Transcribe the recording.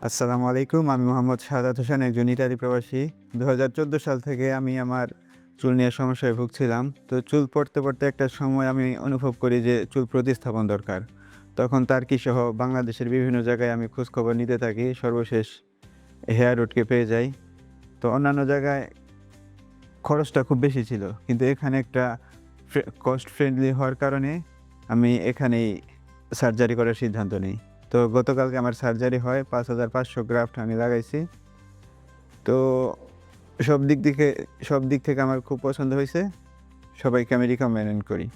আসসালামু আলাইকুম। আমি মোহাম্মদ শাহাদাত হোসেন, একজন ইতালি প্রবাসী। ২০১৪ সাল থেকে আমি আমার চুল নিয়ে সমস্যায় ভুগছিলাম। তো চুল পড়তে একটা সময় আমি অনুভব করি যে চুল প্রতিস্থাপন দরকার। তখন তার্কিসহ বাংলাদেশের বিভিন্ন জায়গায় আমি খোঁজখবর নিতে থাকি। সর্বশেষ হেয়ার রুটকে পেয়ে যাই। তো অন্যান্য জায়গায় খরচটা খুব বেশি ছিল। কিন্তু এখানে একটা কস্ট ফ্রেন্ডলি হওয়ার কারণে আমি এখানেই সার্জারি করার সিদ্ধান্ত নেই। তো গতকালকে আমার সার্জারি হয়। ৫,৫০০ গ্রাফট আমি লাগাইছি। তো সব দিক থেকে আমার খুব পছন্দ হইছে। সবাইকে আমি রিকমেন্ড করি।